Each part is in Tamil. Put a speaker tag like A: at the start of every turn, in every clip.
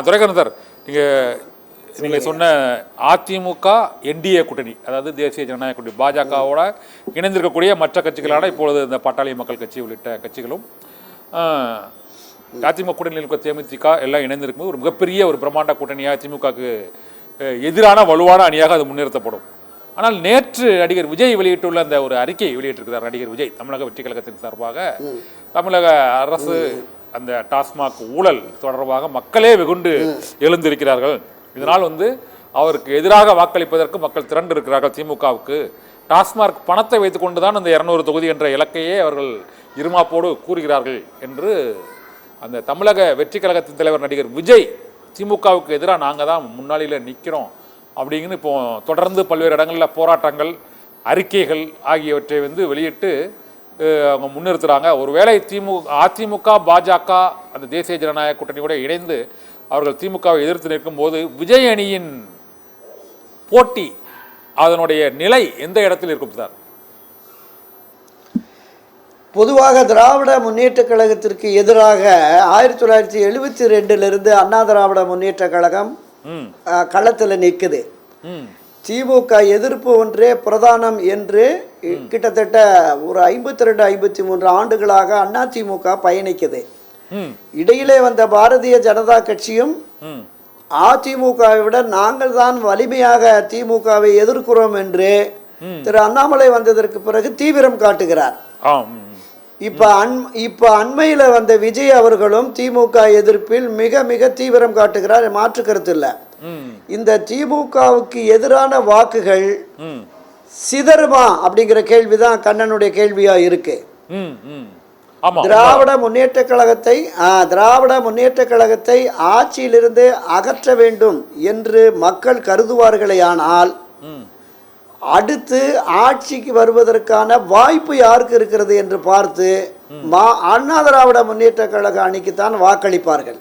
A: துரைக்கண்ணன் சார், நீங்கள் சொன்ன அதிமுக என்டிஏ கூட்டணி, அதாவது தேசிய ஜனநாயக கூட்டணி, பாஜகவோட இணைந்திருக்கக்கூடிய மற்ற கட்சிகளான இப்பொழுது இந்த பாட்டாளி மக்கள் கட்சி உள்ளிட்ட கட்சிகளும் அதிமுக கூட்டணியில் இருக்க தேமுதிக எல்லாம் இணைந்திருக்கும்போது ஒரு மிகப்பெரிய ஒரு பிரம்மாண்ட கூட்டணியாக திமுகவுக்கு எதிரான வலுவான அணியாக அது முன்னிறுத்தப்படும். ஆனால் நேற்று நடிகர் விஜய் வெளியிட்டுள்ள அந்த ஒரு அறிக்கை வெளியிட்டிருக்கிறார். நடிகர் விஜய் தமிழக வெற்றி கழகத்தின் சார்பாக தமிழக அரசு அந்த டாஸ்மாக் ஊழல் தொடர்பாக மக்களே வெகுண்டு எழுந்திருக்கிறார்கள், இதனால் அவருக்கு எதிராக வாக்களிப்பதற்கு மக்கள் திரண்டு இருக்கிறார்கள், திமுகவுக்கு டாஸ்மாக் பணத்தை வைத்துக் கொண்டுதான் அந்த 200 தொகுதி என்ற இலக்கையே அவர்கள் இருமாப்போடு கூறுகிறார்கள் என்று அந்த தமிழக வெற்றி கழகத்தின் தலைவர் நடிகர் விஜய் திமுகவுக்கு எதிராக நாங்கள் தான் முன்னாளியில் நிற்கிறோம் அப்படிங்கன்னு இப்போ தொடர்ந்து பல்வேறு இடங்களில் போராட்டங்கள், அறிக்கைகள் ஆகியவற்றை வெளியிட்டு அவங்க முன்னிறுத்துகிறாங்க. ஒருவேளை அதிமுக பாஜக அந்த தேசிய ஜனநாயக கூட்டணியோட இணைந்து அவர்கள் திமுகவை எதிர்த்து நிற்கும் போது விஜய் அணியின் போட்டி அதனுடைய நிலை எந்த இடத்தில் இருக்கும் சார்?
B: பொதுவாக திராவிட முன்னேற்ற கழகத்திற்கு எதிராக 1972 அண்ணா திராவிட முன்னேற்ற கழகம் களத்தில் நிற்குது. திமுக எதிர்ப்பு ஒன்றே பிரதானம் என்று கிட்டத்தட்ட ஒரு 52-53 ஆண்டுகளாக அண்ணா திமுக பயணிக்குது. இடையிலே வந்த பாரதிய ஜனதா கட்சியும் அதிமுகவை விட நாங்கள் தான் வலிமையாக திமுகவை எதிர்க்கிறோம் என்று திரு அண்ணாமலை வந்ததற்கு பிறகு தீவிரம் காட்டுகிறார். இப்ப அண்மையில் வந்த விஜய் அவர்களும் திமுக எதிர்ப்பில் மிக மிக தீவிரம் காட்டுகிறார், மாற்று கருத்து இல்லை. இந்த திமுகவுக்கு எதிரான வாக்குகள் சிதறுமா அப்படிங்கிற கேள்விதான் கண்ணனுடைய கேள்வியா இருக்கு. திராவிட முன்னேற்ற கழகத்தை ஆட்சியிலிருந்து அகற்ற வேண்டும் என்று மக்கள் கருதுவார்களேயானால் அடுத்து ஆட்சிக்கு வருவதற்கான வாய்ப்பு யாருக்கு இருக்கிறது என்று பார்த்து அண்ணா திராவிட முன்னேற்ற கழக அணிக்குத்தான் வாக்களிப்பார்கள்.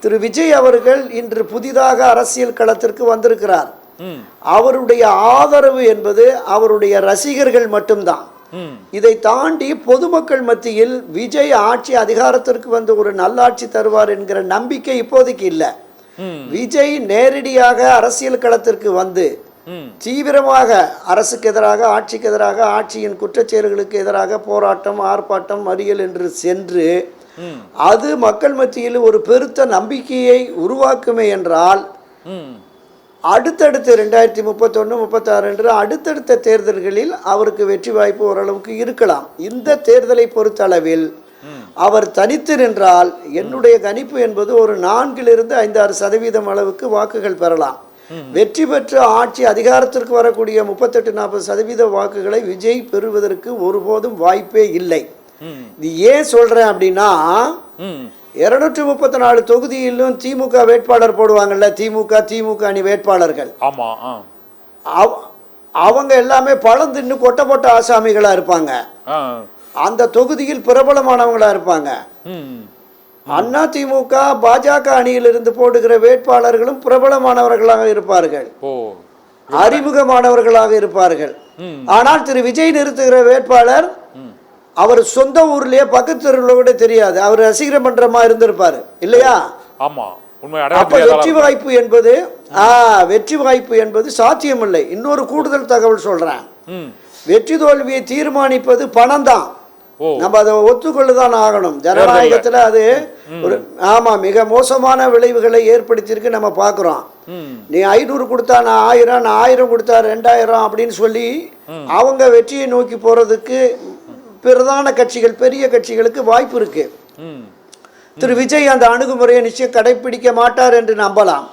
B: திரு விஜய் அவர்கள் இன்று புதிதாக அரசியல் களத்திற்கு வந்திருக்கிறார். அவருடைய ஆதரவு என்பது அவருடைய ரசிகர்கள் மட்டும்தான். இதை தாண்டி பொதுமக்கள் மத்தியில் விஜய் ஆட்சி அதிகாரத்திற்கு வந்து ஒரு நல்லாட்சி தருவார் என்கிற நம்பிக்கை இப்போதைக்கு இல்லை. விஜய் நேரடியாக அரசியல் களத்திற்கு வந்து தீவிரமாக அரசுக்கு எதிராக, ஆட்சிக்கு எதிராக, ஆட்சியின் குற்றச்செயல்களுக்கு எதிராக போராட்டம், ஆர்ப்பாட்டம், மறியல் என்று சென்று அது மக்கள் மத்தியில் ஒரு பெருத்த நம்பிக்கையை உருவாக்குமே என்றால் அடுத்தடுத்து 2031-36 என்று அடுத்தடுத்த தேர்தல்களில் அவருக்கு வெற்றி வாய்ப்பு ஓரளவுக்கு இருக்கலாம். இந்த தேர்தலை பொறுத்தளவில் அவர் தனித்து நின்றால் என்னுடைய கணிப்பு என்பது ஒரு 4-5-6% அளவுக்கு வாக்குகள் பெறலாம். வெற்றி பெற்று ஆட்சி அதிகாரத்திற்கு வரக்கூடிய 38-40% வாக்குகளை விஜய் பெறுவதற்கு ஒருபோதும் வாய்ப்பே இல்லை. இது ஏன் சொல்றேன் அப்படின்னா 234 தொகுதியிலும் திமுக வேட்பாளர் போடுவாங்கல்ல, திமுக அணி வேட்பாளர்கள், அவங்க எல்லாமே பழம் தின்னு கொட்டை போட்ட ஆசாமிகளா இருப்பாங்க. அந்த தொகுதியில் பிரபலமானவங்களா இருப்பாங்க. அண்ணா திமுக பாஜக அணியிலிருந்து போடுகிற வேட்பாளர்களும் பிரபலமானவர்களாக இருப்பார்கள், அறிமுகமானவர்களாக இருப்பார்கள். ஆனால் திரு விஜய் நிறுத்துகிற வேட்பாளர் அவர் சொந்த ஊர்லயே பக்கத்து தெருவில் கூட தெரியாது, அவர் ரசிகர் மன்றமா இருந்திருப்பாரு இல்லையா? அப்ப வெற்றி வாய்ப்பு என்பது சாத்தியமில்லை. இன்னொரு கூடுதல் தகவல் சொல்றேன். வெற்றி தோல்வியை தீர்மானிப்பது பணம் தான். நம்ம அதை ஒத்துக்கொள்ளுதான் ஆகணும். ஜனநாயகத்துல அது ஒரு மிக மோசமான விளைவுகளை ஏற்படுத்தியிருக்கு. நம்ம பாக்குறோம். நீ 500 கொடுத்தா நான் 1000, நான் 1000 கொடுத்தா 2000 அப்படின்னு சொல்லி அவங்க வெற்றியை நோக்கி போறதுக்கு பிரதான கட்சிகள், பெரிய கட்சிகளுக்கு வாய்ப்பு இருக்கு. திரு விஜய் அந்த அணுகுமுறையை நிச்சயம் கடைபிடிக்க மாட்டார் என்று நம்பலாம்.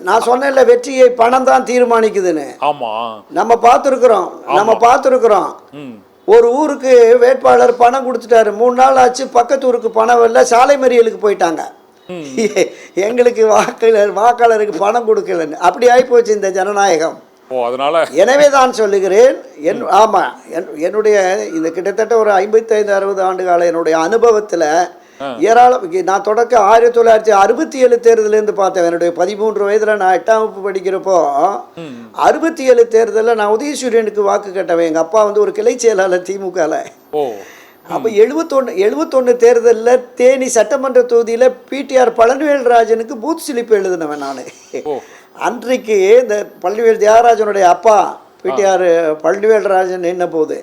B: நான் சொன்னேன்ல, வெற்றியை பணம் தான் தீர்மானிக்குதுன்னு. நம்ம பார்த்துருக்குறோம். ஒரு ஊருக்கு வேட்பாளர் பணம் கொடுத்துட்டாரு, 3 நாள் ஆச்சு, பக்கத்து ஊருக்கு பணம் வரல, சாலை மறியலுக்கு போயிட்டாங்க. எங்களுக்கு வாக்காளருக்கு பணம் கொடுக்கலன்னு. அப்படி ஆயிப்போச்சு இந்த ஜனநாயகம். எனவே தான் சொல்லுகிறேன், என்னுடைய இந்த கிட்டத்தட்ட ஒரு 55-60 ஆண்டு கால என்னுடைய அனுபவத்தில் ஏராளம். நான் தொடக்க 1967 தேர்தலேருந்து பார்த்தேன். என்னுடைய 13 வயதில் நான் 8ஆம் வகுப்பு படிக்கிறப்போ 67 தேர்தலில் நான் உதயசூரியனுக்கு வாக்கு கேட்டவன். எங்கள் அப்பா ஒரு கிளை செயலாளர் திமுகவில். அப்போ 71 தேர்தலில் தேனி சட்டமன்ற தொகுதியில் பிடிஆர் பழனிவேல்ராஜனுக்கு பூத் ஸ்லிப் எழுதினவன் நான். அன்றைக்கு இந்த பழனிவேல் தியாகராஜனுடைய அப்பா பிடிஆர் பழனிவேல்ராஜன் நின்ன போது.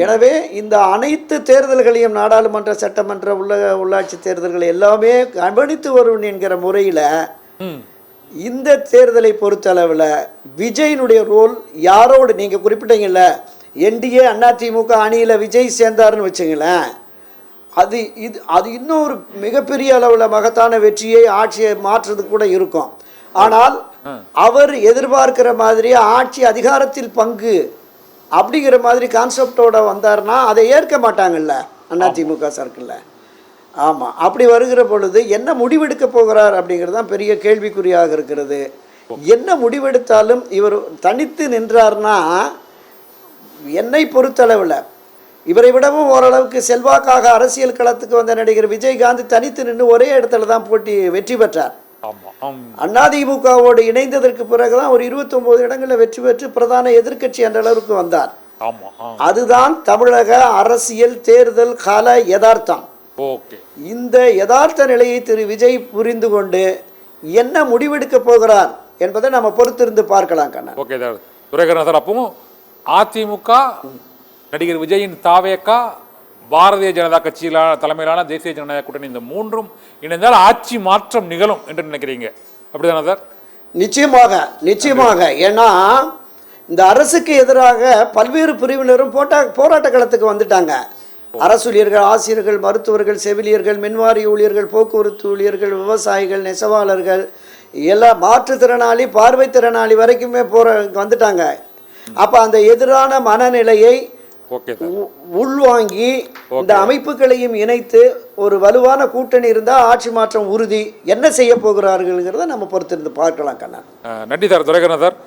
B: எனவே இந்த அனைத்து தேர்தல்களையும் நாடாளுமன்ற சட்டமன்ற உள்ளாட்சி தேர்தல்களை எல்லாமே கவனித்து வரும் என்கிற முறையில் இந்த தேர்தலை பொறுத்தளவில் விஜயினுடைய ரோல் யாரோடு நீங்கள் குறிப்பிட்டீங்கல்ல, என்டிஏ அதிமுக அணியில் விஜய் சேர்ந்தாருன்னு வச்சுங்களேன், அது இன்னொரு மிகப்பெரிய அளவில் மகத்தான வெற்றியை ஆட்சியை மாற்றுறது கூட இருக்கும். ஆனால் அவர் எதிர்பார்க்கிற மாதிரி ஆட்சி அதிகாரத்தில் பங்கு அப்படிங்கிற மாதிரி கான்செப்டோட வந்தார்னா அதை ஏற்க மாட்டாங்கல்ல அதிமுக சர்க்கிளில். ஆமாம், அப்படி வருகிற பொழுது என்ன முடிவெடுக்க போகிறார் அப்படிங்கிறது தான் பெரிய கேள்விக்குறியாக இருக்கிறது. என்ன முடிவெடுத்தாலும் இவர் தனித்து நின்றார்னா என்னை பொறுத்தளவில் இவரை விடவும் ஓரளவுக்கு செல்வாக்காக அரசியல் களத்துக்கு வந்த நடிகர் விஜயகாந்த் தனித்து நின்று ஒரே இடத்துல தான் வெற்றி பெற்றார். அதிமுகவோடு இணைந்ததற்கு பிறகுதான் ஒரு 29 இடங்களில் வெற்றி பெற்று பிரதான எதிர்க்கட்சி என்ற அளவுக்கு வந்தார். அதுதான் தமிழக அரசியல் தேர்தல் கால யதார்த்தம். இந்த யதார்த்த நிலையை திரு விஜய் புரிந்து கொண்டு என்ன முடிவெடுக்க போகிறார் என்பதை நம்ம பொறுத்திருந்து பார்க்கலாம். Kannan,
A: okay sir. Duraikannan sir, அப்பவும் அதிமுக, நடிகர் விஜயின் தாவேகா, பாரதிய ஜனதா கட்சியில தலைமையிலான தேசிய ஜனநாயக கூட்டணி இந்த மூன்றும் இணைந்தால் ஆட்சி மாற்றம் நிகழும் என்று நினைக்கிறீங்க, அப்படிதானே சார்?
B: நிச்சயமாக. ஏன்னா இந்த அரசுக்கு எதிராக பல்வேறு பிரிவினரும் போராட்ட களத்துக்கு வந்துட்டாங்க. அரசூழியர்கள், ஆசிரியர்கள், மருத்துவர்கள், செவிலியர்கள், மின்வாரி ஊழியர்கள், போக்குவரத்து ஊழியர்கள், விவசாயிகள், நெசவாளர்கள், எல்லா மாற்றுத்திறனாளி, பார்வை திறனாளி வரைக்குமே வந்துட்டாங்க. அப்போ அந்த எதிரான மனநிலையை உள்வாங்கி இந்த அமைப்புகளையும் இணைத்து ஒரு வலுவான கூட்டணி இருந்தால் ஆட்சி மாற்றம் உறுதி. என்ன செய்ய போகிறார்கள்ங்கிறத நம்ம பொறுத்திருந்து பார்க்கலாம். கண்ணா,
A: நன்றி சார். துரைக்கண்ணன் சார்.